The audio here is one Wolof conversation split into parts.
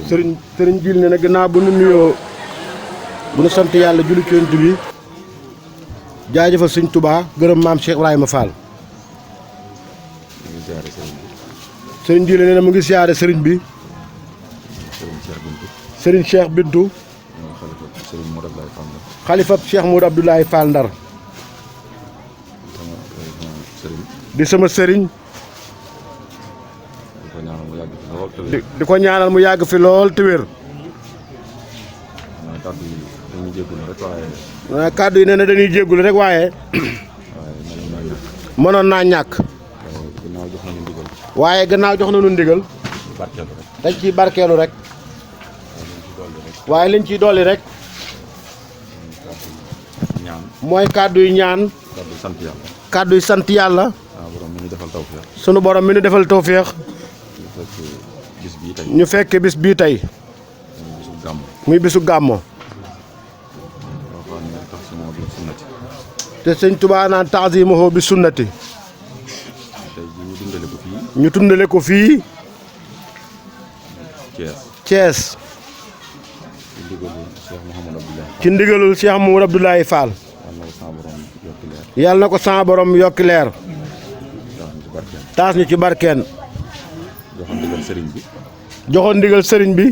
sëriñ Jil ne na gannaaw bu nu nuyoo bu nu sant yàlla julli ci Yonent bi jaajëfal sëñ Touba gërëm maam Cheikh Ibrahima Fall. sëriñ Jil ne na mu ngi siyaare sëriñ bi. sëriñ Cheikh Bintu. xalifab Cheikh Modou Abdoulaye Fall Ndar. di sama sëriñ. di ko ñaanal mu yàgg fi lool te wér. kàddu yi nee na dañuy jéggulu rek waaye. mënoon naa ñàkk. waaye gannaaw jox nañu ndigal. dañ ciy barkeelu rek. waaye liñ ciy dolli rek. mooy kàddu yu ñaan. kàddu yu sant yàlla. sunu borom mi nu defal tawféex. ñu fekk bis bii tey. muy bisu gàmmo. te sëñ Tuubaa naan ta'zimuhu bi sunnati. ñu tundale ko fii. Thiès. ci ndigalul Cheikh Mouhamadou Abdoulaye Fall. yàlla na ko sama borom yokki leer. taas ñu ci barkeen. joxoon ndigal sëriñ bi.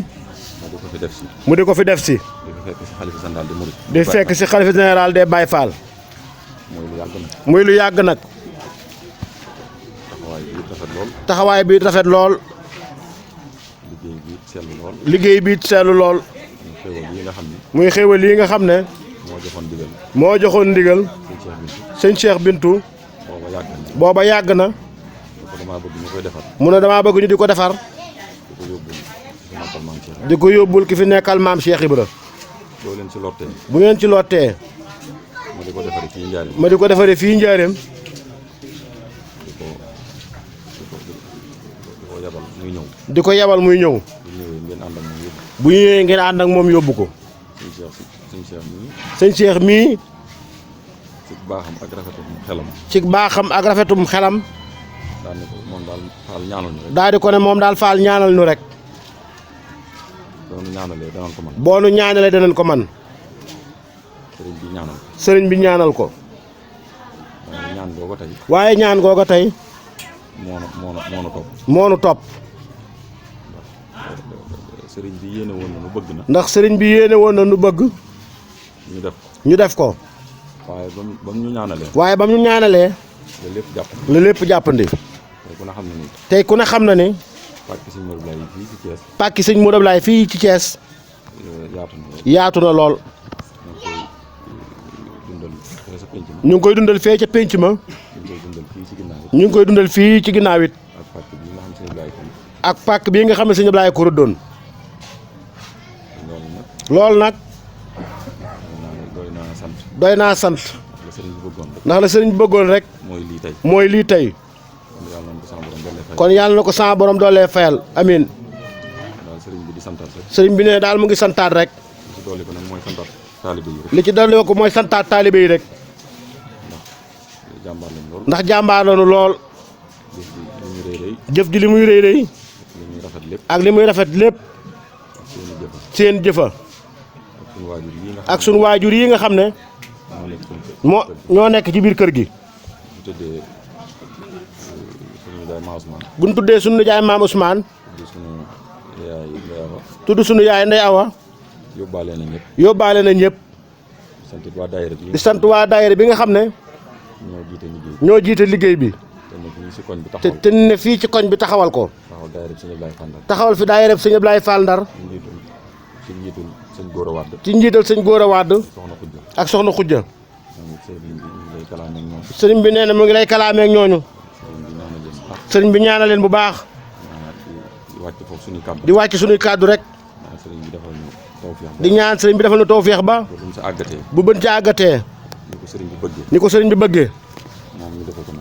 mu di ko fi def si. di fekk si xalifa général des Baye Fall. muy lu yàgg nag. taxawaay bi rafet lool. liggéey bi seetlu lool. muy xéewal yi nga xam ne. moo joxoon ndigal. sëñ Cheikh Bintu. booba yàgg na. mu ne damaa bëgg ñu di ko defar. di ko yóbbul ki fi nekkal maam Cheikh Ibra. bu ngeen ci lottee. ma di ko defaree fii Njaaréem. di ko yebal muy ñëw. bu ñëwee ngeen ànd ak moom yóbbu ko. sëñ Cheikh mii. ci baaxam ak rafetum xelam. ci baaxam ak rafetum xelam. daal di ko moom daal Fall ñaanal ñu rek. daal di ko ne moom daal Fall ñaanal ñu rek. boo nu ñaanalee danañ ko man. boo nu ñaanalee danañ ko man. sëriñ bi ñaanal ko. sëriñ bi ñaanal ko. waaye ñaan googa tey. waaye ñaan googa tey. moo topp. moo nu topp. sëriñ bi yéene woon na nu bëgg na. ndax sëriñ bi yéene woon na nu bëgg. ñu def ko. ñu def ko. waaye ba mu ñu ñaanalee. waaye ba mu ñu ñaanalee. la lépp jàppandi. tey ku ne xam na ni. tey ku ne xam na ni. pàkki sëñ Modou Abdoulaye fii ci Thiès. pàkki sëñ Modou Abdoulaye fii ci Thiès. yaatu na lool. ñu ngi koy dundal fee ca pénc ma. ñu ngi koy dundal fii ci ginnaaw it. ak pàkk bii nga xam ne sëñ Abdoulaye ko rëddoon. loolu nag. doy naa sant. ndax la sëriñ bi bëggoon rek. mooy lii tey. kon yàlla na ko sama borom doolee fayal amiin. sëriñ bi ne daal mu ngi santaat rek. li ci dolli ko mooy santaat taalibe yi rek. ndax jàmbaar lañu lool. jëf ji li muy rëy rëy. ak li muy rafet lépp. seen jëfa. ak sunu waajur yi nga xam ne. ñoo nekk ci biir kër gi. bu ñu tuddee sunu nijaay maam Ousmane. tudd sunu yaay Ndey Awa. yóbbaale na ñëpp. di sant waa daayira bi nga xam ne. ñoo jiite liggéey bi. te ne fii ci koñ bi taxawal ko. taxawal fi daayira sëñ Abdoulaye Fall Ndar. ci njiital sëñ Góora Wàdd. ak soxna Xujja. sëriñ bi nee na mu ngi lay kalaameek ñooñu. sëriñ bi ñaanal leen bu baax. di wàcc suñuy kàddu rek. di ñaan sëriñ bi defal na tawféex ba. bu bën ci àggatee. ni ko sëriñ bi bëggee.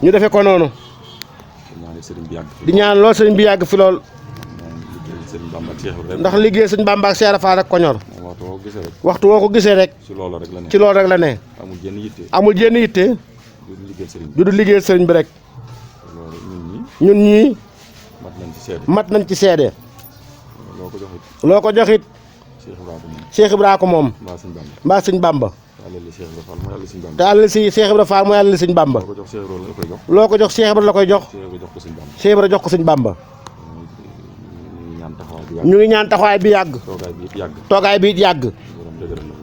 ñu defee ko noonu. di ñaan lool sëriñ bi yàgg fi lool. ndax liggéey sëñ Bamba ak Cheikh Fall rek ko ñor. waxtu woo ko gisee rek. ci loolu rek la ne. amul jenn yitte. du liggéey sëriñ bi rek. ñun ñii. mat nañ ci seede. loo ko joxit Cheikh Ibra ko moom mbaa sëñ Bamba te alal si Cheikh Ibra Fall mooy alal sëñ Bamba loo ko jox Cheikh Ibra la koy jox Cheikh Ibra jox ko sëñ Bamba ñu ngi ñaan taxawaay bi yàgg toogaay bi yàgg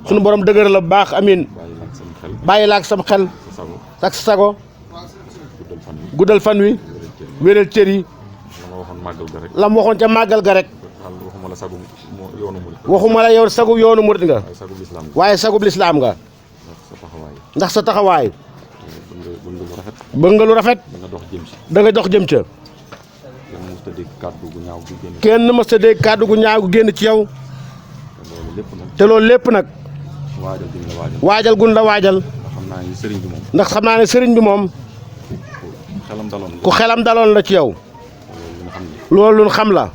suñu borom dëgëral la bu baax amiin bàyyi la ak sam xel ak sa sago guddal fan wi wéral cër yi la mu waxoon ca màggal ga rek waxuma la yow sagu yoonu murit nga waaye sagub lislaam nga ndax sa taxawaay bëgg nga lu rafet da nga dox jëm ca kenn mës ta dégg kàddu gu ñaaw gu génn ci yow te loolu lépp nag waajal gun la waajal ndax xam naa ne sëriñ bi moom ku xelam daloon la ci yow loolu lu xam la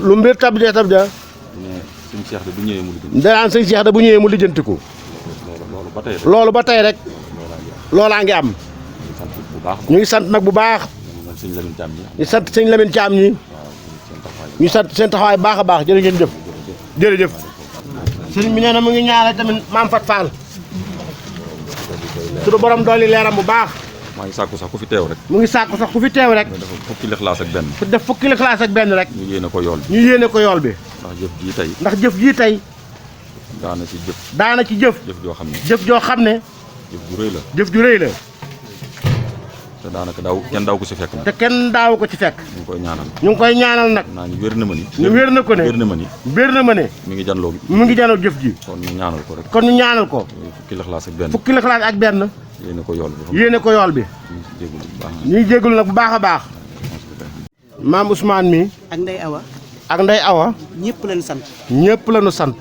lu mbir tab ja danaan sëñ Cheikh da bu ñëwee mu lijjantiku loolu ba tey rek loolaa ngi am ñu ngi sant nag bu baax ñu sant sëñ Lamine Thiam ñi ñu sant seen taxawaay baax a baax jërë ngeen jëf jërëjëf sëriñ bi nee na mu ngi ñaanal tamit maam Fat Fall suñu borom dooli leeram bu baax maa ngi sàkku sax ku fi teew rek mu ngi sàkku sax ku fi teew rek dafa fukki lixlaas ak benn ku def fukki lixlaas ak benn rek ñu yéene ko yool bi ñu yéene ko yool bi ndax jëf jii tey daana ci jëf jëf joo xam ne jëf ju rëy la te daanaka kenn daaw ko ci fekk nag te kenn daaw ko ci fekk ñu ngi koy ñaanal nag naa ñu wér na ma ni wér na ma ne mi ngi janoo jëf ji kon ñu ñaanal ko rek fukki lixlaas ak benn yéene ko yool bi ñuy jégalu nag bu baax a baax maam Ousmane mi ak Ndey Awa ñëpp lañu sant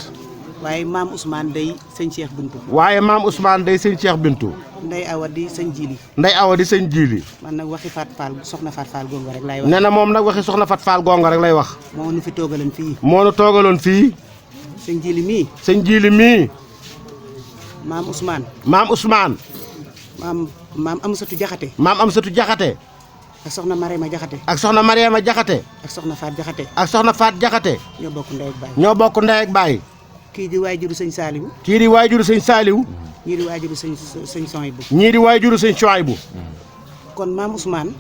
waaye maam Ousmane day sëñ Cheikh Bintu Ndey Awa di sëñ Jili man nag waxi Fat Fall soxna Fat Fall gonga rek lay wax nee na moom nag waxi soxna Fat Fall gonga rek lay wax moo nu toogaloon fii sëñ Jili mii maam Ousmane maam Amsatou Jaxate ak soxna Mariama Jaxate ak soxna Faat Jaxate ñoo bokk ndey ak baay kii di waajuru sëñ Saaliwu ñii di waajuru sëñ Sohaybu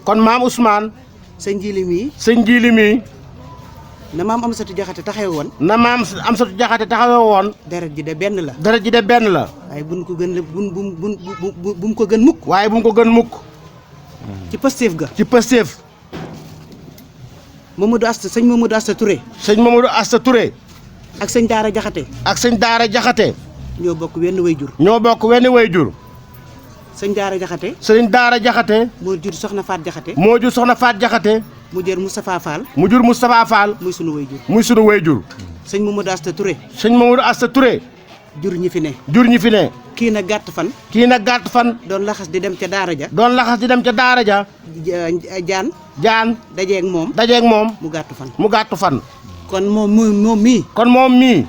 kon maam Ousmane sëñ Jili mii na maam Amsatou Jaxate taxawe woon deret ji de benn la waaye bu mu ko gën mukk ci Pastef ga sëñ Mamadou Asta Touré ak sëñ Daara Jaxate ñoo bokk wenn wayjur sëñ Daara Jaxate moo jur soxna Faat Jaxate mu jur Moustapha Fall muy sunu wayjur sëñ Mamadou Asta Touré jur ñi fi ne kii nag gàtt fan doon laxas di dem ca daara ja jaan dajeeg moom mu gàttu fan kon moom mii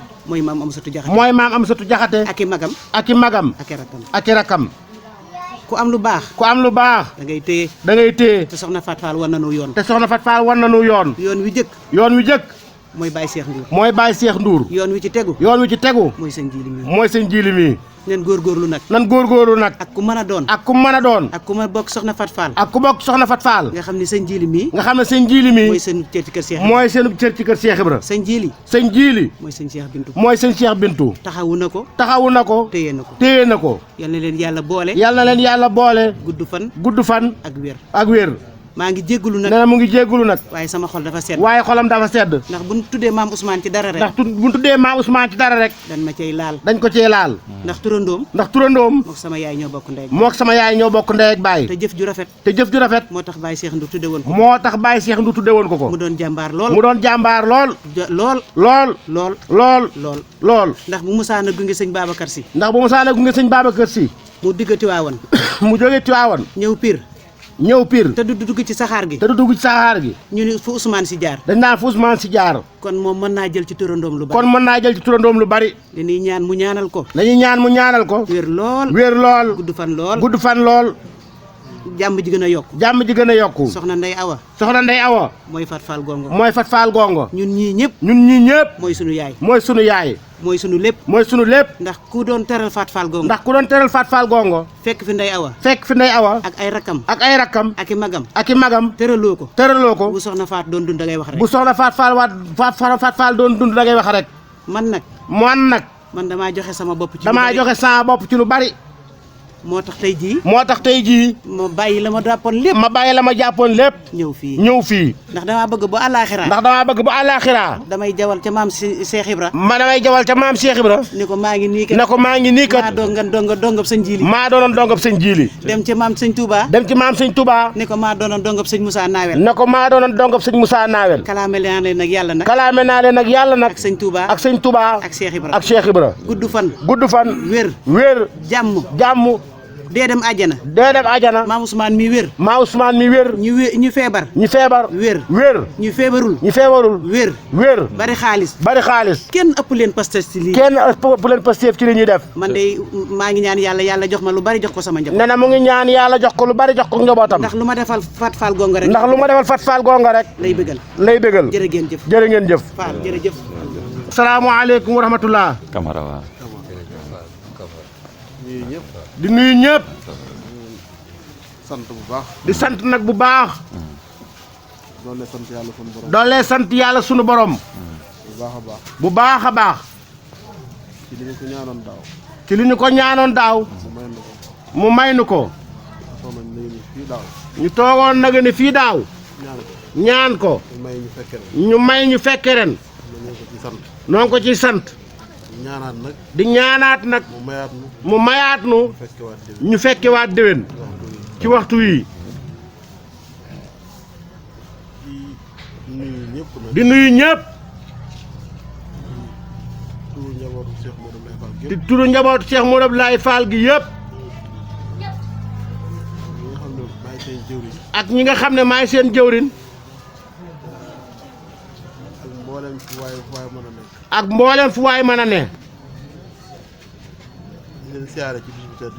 mooy maam Amsatou Jaxate ak i magam ak i rakam ku am lu baax da ngay téye te soxna Fat Fall wan nañu yoon yoon wi jëkk mooy Baye Cheikh Ndour yoon wi ci tegu mooy sëñ Jili mi nan góorgóorlu nag ak ku mën a doon ak ku ma bokk soxna Fat Fall nga xam ne sëñ Jili mii mooy seen cër ci kër Cheikh Ibra sëñ Jili mooy sëñ Cheikh Bintu taxawu na ko téye na ko yal na leen yàlla boole gudd fan ak wér maa ngi jégalu nag nee na mu ngi jégalu nag waaye sama xol dafa sedd xolam dafa sedd ndax bu ñu tuddee maam Ousmane ci dara rek dañ ko cey laal ndax turandoom mook sama yaay ñoo bokk ndey ak baay te jëf ju rafet moo tax Baye Cheikh Ndour tudde woon ko mu doon jàmbaar lool ndax bu musaana gunge sëñ Babacar Si mu digg Tiwaawan mu jóge Tiwaawan ñëw Pire te du dugg ci saxaar gi ñu ni fu Ousmane si jaar dañ naan fu Ousmane si jaar kon moom mën naa jël ci turandoom lu bari dañuy ñaan mu ñaanal ko wér lool gudd fan lool jàmm ji gën a yokku. jàmm ji gën a yokku. soxna Ndey Awa. soxna Ndey Awa. mooy Fat Fall Gongo. mooy Fat Fall Gongo. ñun ñii ñëpp. ñun ñii ñëpp. mooy sunu yaay. mooy sunu yaay. mooy sunu lépp. mooy sunu lépp. ndax ku doon teral Fat Fall Gongo. ndax ku doon teral Fat Fall Gongo. fekk fi Ndey Awa. fekk fi Ndey Awa. ak ay rakam. ak ay rakam. ak i magam. ak i magam. tëraloo ko. tëraloo ko. bu soxna Faat doon dund da ngay wax rek. bu soxna Fat Fall doon dund da ngay wax rek. man nag. man damaa joxe sama bopp ci lu bari. damaa joxe sama bopp ci lu bari. moo tax tey jii. ma bàyyi la ma jàppoon lépp. ma bàyyi la ma jàppoon lépp. ñëw fii. ndax damaa bëgg bu àllaaxira. damay jawal ca maam Cheikh Ibra. damay jawal ca maam Cheikh Ibra. ni ko maa ngi nii kat. maa doon dongab sëñ Jiili. maa doonoon dongab sëñ Jiili. dem ci maam sëñ Touba. ni ko maa doonoon dongab sëñ Moussa Nawel. kalaame naa leen nag yàlla nag. ak sëñ Touba. ak Cheikh Ibra. gudd fan. wér. jàmm. dee dem àjjana. maam Ousmane mi wér. ñu feebar. wér. ñu feebarul. wér. bari xaalis. kenn ëpp leen Pastef ci lii. ci li ñuy def. man de maa ngi ñaan yàlla jox ma lu bari jox ko sama njaboot. nee na mu ngi ñaan yàlla jox ko lu bari jox ko njabootam. ndax lu ma defal Fat Fall Gongo rek. lay bëggal. jërë ngeen jëf. Fall jërëjëf. asalaamaaleykum wa rahmatullah. Camara waaw. di nuyu ñëpp. sant bu baax. di sant nag bu baax. doole sant yàlla sunu borom. bu baax a baax. ci li ñu ko ñaanoon daaw. mu may nu ko. ñu toogoon nag ni fii daaw. ñaan ko. ñu may ñu fekke ren. noo ngi ko ciy sant. di ñaanaat nag. mu mayaat nu. ñu fekkewaat déwén. ci waxtu wi. di nuyu ñëpp. di turu njabootu Cheikh Modou Abdoulaye Fall gi yëpp. ak ñi nga xam ne maay seen jëwrin. ak mboolem fu waay mën a ne.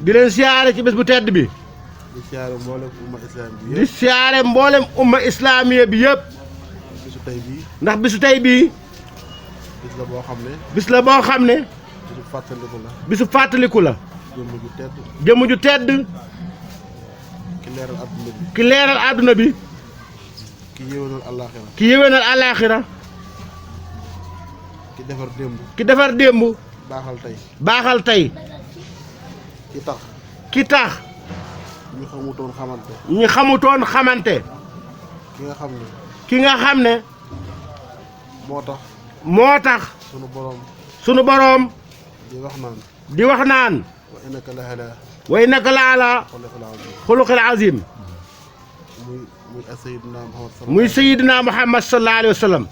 di leen siyaare ci bés bu tedd bi. di siyaare mboolem umma islamiya bi yëpp. ndax bisu tey bii. bis la boo xam ne. bisu fàttaliku la. jëmm ju tedd. ki leeral àdduna bi. ki yéwénal àllaaxira. ki defar démb. baaxal tey. ki tax. ñu xamutoon xamante. ki nga xam ne. moo tax. sunu boroom. di wax naan. wa innaka la ala xuluqil azim. muy Seydina Muhammad sallallahu alayhi wa sallam.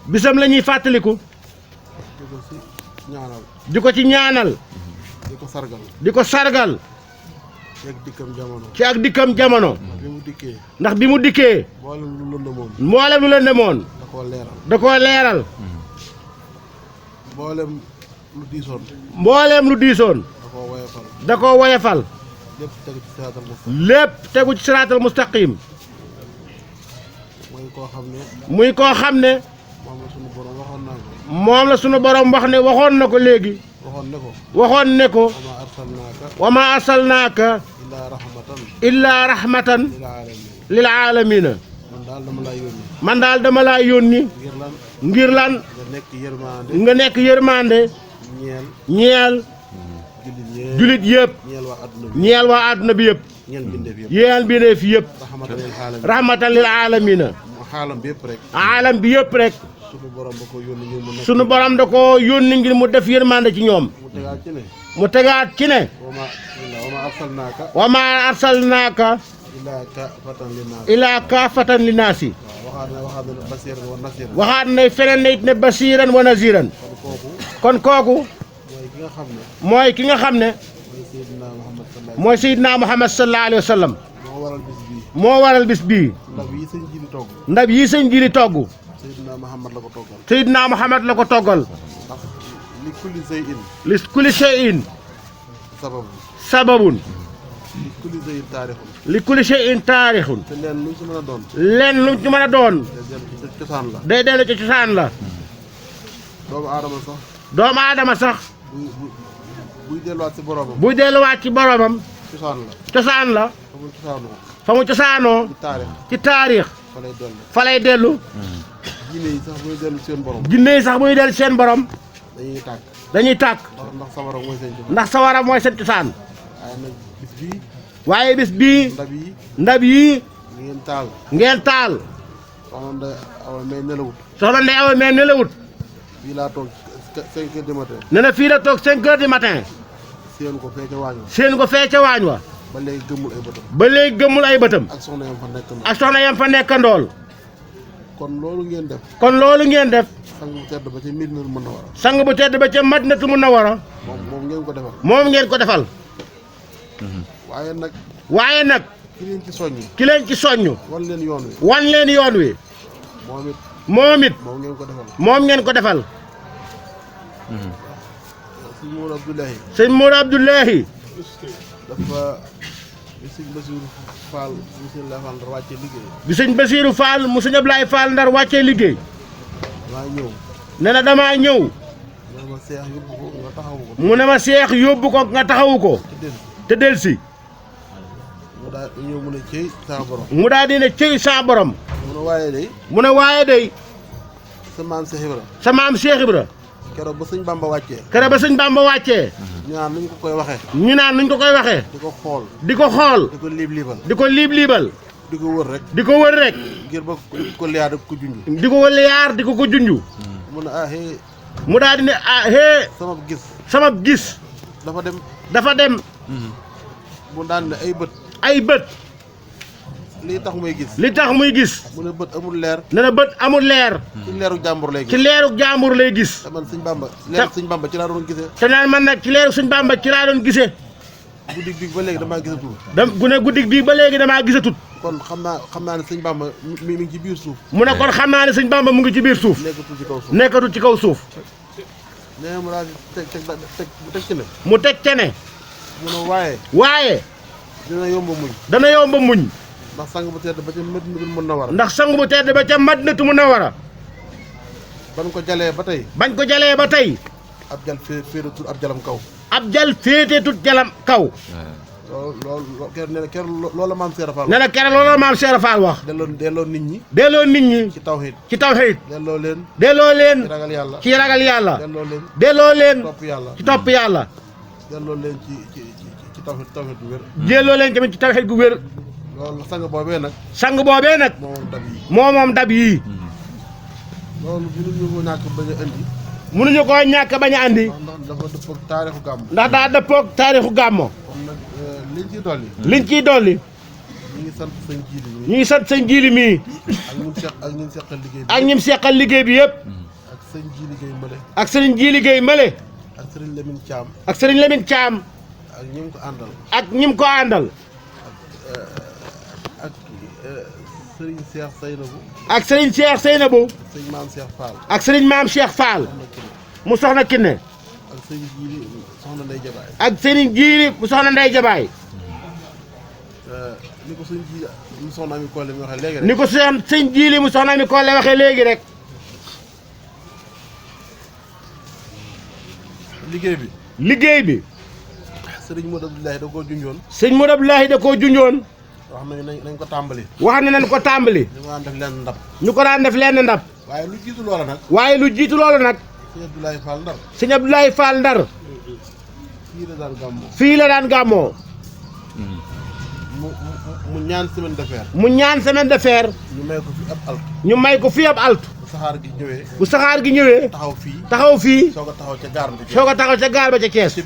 bisam la ñuy fàttaliku. di ko ci ñaanal. di ko sargal. ci ak dikkam jamono. ndax bi mu dikkee. mboolem lu lëndëmoon. da koo leeral. mboolem lu diisoon. da koo woyefal. lépp tegu ci siraatal mustaqim. muy koo xam ne. moom la sunu borom wax ne waxoon na ko léegi. waxoon ne ko. wa ma arsalnaaka illaa rahmatan lil aalamiina. man daal dama laa yónni. ngir lan. nga nekk yërmande. ñeel. julit yëpp. ñeel waa àdduna bi yëpp. ñeel bindeef yëpp. rahmatan lil aalamiina. aalam bi yëpp rek. sunu borom da ko yónni ngir mu def yërmande ci ñoom. mu tegaat ci ne. wa ma arsalnaaka ilaa kaafatan linnaasi. waxaat na feneen na it ne basiiran wa naziiran. kon kooku. mooy ki nga xam ne. mooy Seydina Muhammad sallallahu alayhi wa sallam. moo waral bis bii. ndab yi sëñ Jili togg. Seydina Muhammad la ko toggal. li kulli shay'in sababun. li kulli shay'in taarixun te leen lu ci mën a doon. leen lu ci mën a doon cosaan la. day dellu ci cosaan la doomu aadama sax. doomu aadama sax buy delluwaat ci boromam. buy delluwaat ci boromam cosaan la. cosaan la fa mu cosaanoo. fa mu cosaanoo ci taarix. ci taarix fa lay dellu. fa lay dellu diine yi sax buy dellu seen borom. jinne yi sax muy dellu seen borom dañuy tàkk. dañuy tàkk ndax sawara mooy seen cosaan. ndax sawara mooy seen cosaan waaye nag bis bii. waaye bis bii ndab yi. ndab yii ngeen taal. ngeen taal soxna Ndeye Awa mais nelawut. soxna Ndeye Awa mais nelawut fii laa toog 5 heures du matin. nee na fii la toog 5 heures du matin séen ko fee ca waañ wa. seen ko fee ca waañ wa ba léegi gëmmul ay bëtam. ba léegi gëmmul ay bëtam ak soxna yam fa nekk na. ak soxna yam fa nekkandool kon loolu ngeen def. kon loolu ngeen def sang bu tedd ba ca mbir na mën na war a. sang bu tedd ba ca Madinatu Munawwara moom ngeen ko defal. moom ngeen ko defal waaye nag waaye nag ki leen ci soññi. ki leen ci soññ wan leen yoon wi. wan leen yoon wi moom it moom it moom ngeen ko defal. moom ngeen ko defal sëñ Mourou Abdoulahi sëñ Mourou Abdoulahi dafa bi sëñ Bassirou Fall monsieur la Fall Ndar wàccee liggéey. bi sëñ Bassirou Fall mu sëñ Ablaye Fall Ndar wàccee liggéey maa ñëw. nee na damaa ñëw ma ma seex yóbbu ko nga taxawu ko. mu ne ma seex yóbbu ko nga taxawu ko ci dén te delsi mu daal ñëw mu ne cey sama borom. mu daal di ne cëy sa borom mu ne waaye day mu ne waaye day sa maam Cheikh Ibra sa maam Cheikh Ibra keroog ba sëñ Bamba wàccee. kere ba sëñ Bamba wàccee ñu naan nuñ ko koy waxee. ñu naan nuñ ko koy waxee di ko xool. di ko xool di ko liib-liibal. di ko liib-liibal di ko wër rek. di ko wër rek ngir ba ko liyaar ak ko junj. di ko liyaar di ko junju mu ne ah hee mu daal di ne ah hee sama gis sama gis dafa dem. dafa dem mu daan ne ay bët. ay bët lii tax muy gis. li tax muy gis mu ne bët amul leer. ne na bët amul leer ci leeru jàmbur lay ci gis. leeru jàmbur lay gis te man sëñ Bamba. leeru sëñ Bamba ci laa doon gisee. te naan man nag ci leeru sëñ Bamba ci laa doon gisee guddi bi ba léegi damaa gisatul. guddig bii ba léegi damaa gisatut kon xam naa ne sëñ Bamba mi ngi ci biir suuf. mu ne kon xam naa ne sëñ Bamba mu ngi ci biir suuf nekkatul ci kaw suuf. nekkatul ci kaw suuf nee mu daal di teg ci ne. mu teg ca ne mu ne waaye. waaye dina yomb muñ. dana yomba muñ ndax sang bu tedd ba ca Madinatul Munawwara. ndax sang bu tedd ba ca Madinatu Munawwara ban ko jalee ba tey. bañ ko jalee ba tey ab jal féetetul ab jalam kaw. ab jal féeteetut jalam kaw loolu loolu la maam Seera Fall. ne na kere loolu maam Cheikh Fall wax delloo nit ñi. delloo nit ñi ci tawhid. ci tawhid delloo leen. delloo leen ci ragal yàlla. ci ragal yàlla delloo leen. delloo leen topp yàlla. ci topp yàlla delloo leen ci tawhid bu wér. delloo leen tamit ci tawhid gu wér loolu sang boobee nag. sang boobee nag moom dab yi. moom dab yii loolu mënuñu ko ñàkk bañ a indi. mënuñu koo ñàkk bañ a andi ndax dafa dëppoo ak taarixu gàmm. ndax daa dëppoog taarixu gàmmo kon nag liñ ciy dolli. liñ ciy dolli ñu ngi sant sëñ Jiili mi. ñu ngi sant sëñ Jiili mii ak ñun seqal liggéey bi. ak ñim seqal liggéey bi yëpp ak sëñ Jiili Gueye Mbale. ak sëriñ Jiili Gueye Male ak sëriñ Lamine Thiam. ak sëriñ Lamine Thiam ak ñi mu ko àndal. ak ñim ko àndal ak sëriñ Cheikh Seynabou. ak sëriñ Cheikh Seynabou sëñ Maam Cheikh Fall. ak sëriñ Maam Cheikh Fall mu soxna Kiné ak sëñ Jiili soxna Ndeye Jabaay. ak sëriñ Jiili mu soxna Ndey Jabaay ni ko sëñ Jiili mu soxna Ami Kolle mi waxee léegi rek. ni ko sëñ Jiili mu soxna mi Kolle waxee léegi rek liggéey bi. liggéey bi sëriñ Modou Abdoulaye da koo junjoon. sëñ Modou Abdoulaye da koo junjoon wax nañ ko tàmbali. wax ne nañ ko tàmbali ñu ko daan def lenn ndab. ñu ko daan def lenn ndab waaye lu jiitu loola nag. waaye lu jiitu loolu nag sëñ Abdoulaye Fall Ndar. sëñ Abdoulaye Fall Ndar fii la daan gàmmoo. fii la daan gàmmoo mu ñaan semaine de fer. mu ñaan semaine de fer ñu may ko fi ab alt. ñu may ko fii ab altu bu saxaar gi ñëwee. bu saxaar gi ñëwee taxaw fii. taxaw fii soog a taxaw ca gaar ba. soog a taxaw ca gaar ba ca Kees ci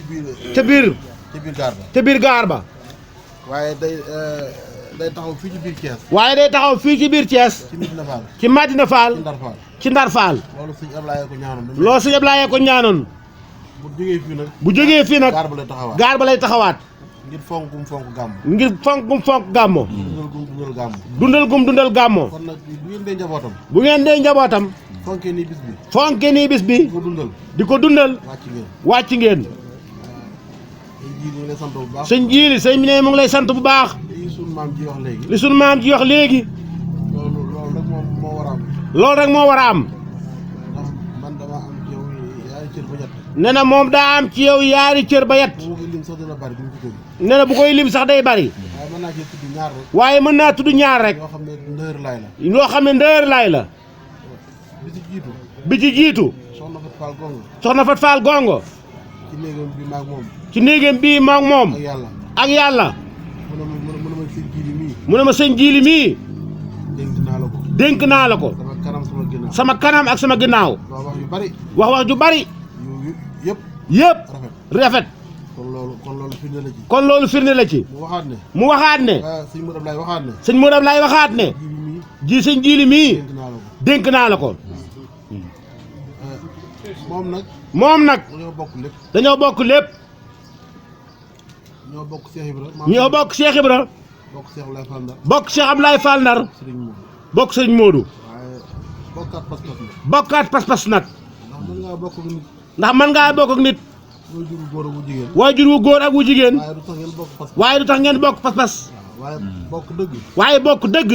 biir. ca biir ci biir gaar ba. ca biir gaar ba waaye day taxaw fii ci biir Thiès. waaye day taxaw fii ci biir Thiès ci Medina Fall. ci Madina Fall ci Ndar Fall. ci Ndar Fall loolu sëñ Ablaye ko ñaanoon. loolu sëñ Ablaye ko ñaanoon bu jógee fii nag. bu jógee fii nag gaar ba lay taxawaat. gaar ba lay taxawaat ngir fonk gàmm. ngir fonk gàmmo dundal gàmm. dundal gàmmo kon nag bu ngeen dee njabootam. bu ngeen dee njabootam fonkee nii bis bi. fonke nii bis bi ko dundal. di ko dundal wàcc ngeen. wàcc ngeen sëñ Jiili sëñ bi ne mu ngi lay sant bu baax. li sunu maam ji wax léegi. li sunu maam ji wax léegi. loolu rek moo war a am. loolu rek moo war a am. ndax man dama am ci yow yaari cër ba ñett. nee na moom daa am ci yow yaari cër ba yett. bu koy lim sax dina bari duñ ko jóg. nee na bu koy lim sax day bari. waaye mën naa cee tudd ñaar rek. waaye mën naa tudd ñaar rek. yoo xam ne ndër laay la. loo xam ne ndër laay la. bi ci jiitu. bi ci jiitu. soxna Fat Fall Gongo. soxna Fat Fall Gongo. ci néegam bi maag moom. ci néegam bii maag moom. ak yàlla. ak yàlla. mu ne ma sëñ Jiili mii. mu ne ma sëñ Jiili mii. dénk naa la ko. dénk naa la ko. sama kanam sama ginnaaw. sama kanam ak sama ginnaaw. wax yu bari. wax ju bari. yëpp. yëpp rafet. kon loolu firnde la ci. kon loolu firnde la ci. mu waxaat ne. sëñ Modou Ablaye waxaat ne. sëñ Modou Ablaye waxaat ne. ji sëñ Jiili mii. dénk naa la ko. moom nag. dañoo bokk lépp. dañoo bokk lépp. ñoo bokk Cheikh Ibra. ñoo bokk Cheikh Ibra. bokk Cheikh Ablaye Fall Ndar. bokk Cheikh Ablaye Fall Ndar. bokk sëñ Modou. waaye bokkaat pas-pas nag. bokkaat pas-pas nag. ndax mën ngaa bokk ak nit. ndax mën ngaa bokk ak nit. waajur wu góor ak wu jigéen. waajur wu góor ak wu jigéen. waaye du tax ngeen bokk pas-pas. waaye du tax ngeen bokk pas-pas. waaye bokk dëgg. waaye bokk dëgg.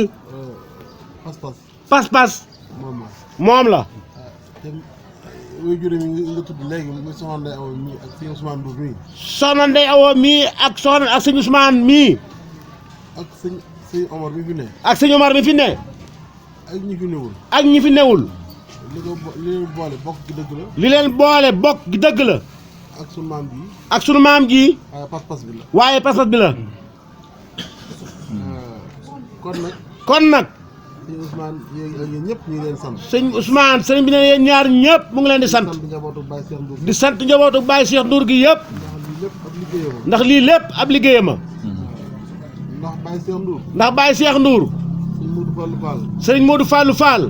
pas-pas. pas-pas. moom la. te waajur mi nga tudd léegi muy soxna Ndeye Awa mii ak sëñ Ousmane Ndour mii. soxna Ndeye Awa mii ak soxna ak sëñ Ousmane mii. ak sëñ Omar mi fi ne. ak sëñ Omar mi fi ne. ak ñi fi newul. ak ñi fi newul. li leen boole bokk gi dëgg la. li leen boole bokk gi dëgg la. ak sunu maam ji. ak sunu maam ji. waaye pas-pas bi la. waaye pas-pas bi la. kon nag. sëñ Ousmane yéen ñëpp ñu ngi leen sant. sëñ Ousmane sëñ bi ne yéen ñaar ñëpp mu ngi leen di sant. di sant njabootu Baye Cheikh Ndour gi yëpp. ndax lii lépp ab liggéeyama. ndax Baye Cheikh Ndour. ndax Baye Cheikh Ndour. sëñ Modou Fallou Fall.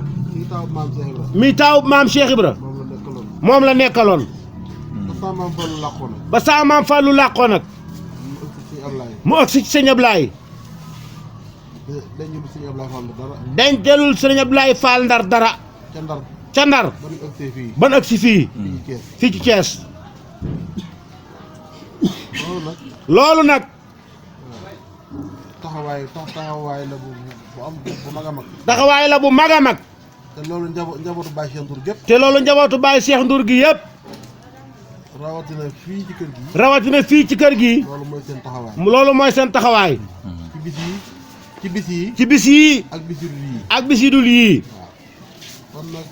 mi taaw maam Cheikh Ibra. moom la nekkaloon. ba saa maam Fallou làqoo nag. mu agsi ci sëñ Ablaye. dencelul sëñ Ablaye Fall Ndar dara. ca Ndar. ban agsi fii. fii ci Thiès. loolu nag. taxawaay la bu mag a mag. taxawaay la bu mag a mag. te loolu njabootu Baye Cheikh Ndour gépp. te loolu njabootu Baye Cheikh Ndour gi yëpp. rawatina fii ci kër gi. rawatina fii ci kër gi. loolu mooy seen taxawaay. loolu mooy seen taxawaay. ci bis yi. ci bis yi. ak bis yu dul yii. ak bis yu dul yii. kon nag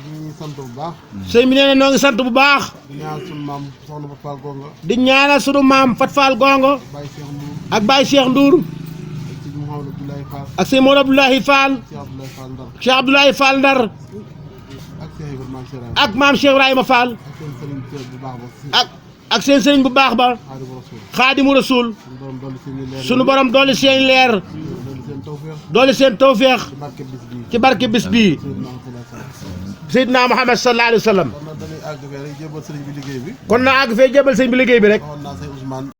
ñu ngi sant bu baax. sëñ bi nee na noo ngi sant bu baax. di ñaanal sunu maam soxna Fat Fall Gongo. di ñaanal sunu maam Fat Fall Gongo. Baye Cheikh Ndour. ak Baye Cheikh Ndour. ak sëñ Modou Abdoulaye Fall. Cheikh Abdoulaye Fall Ndar. ak maam Cheikh Ibrahima Fall. ak seen sëriñ bu baax ba. Xaadimu Rasuul. sunu borom dolli seen leer. dolli seen tawféex. ci barke bis bii. Seydina Muhammad sallallahu alayhi wa sallam. kon na àgg fee jébal sëriñ bi liggéey bi rek.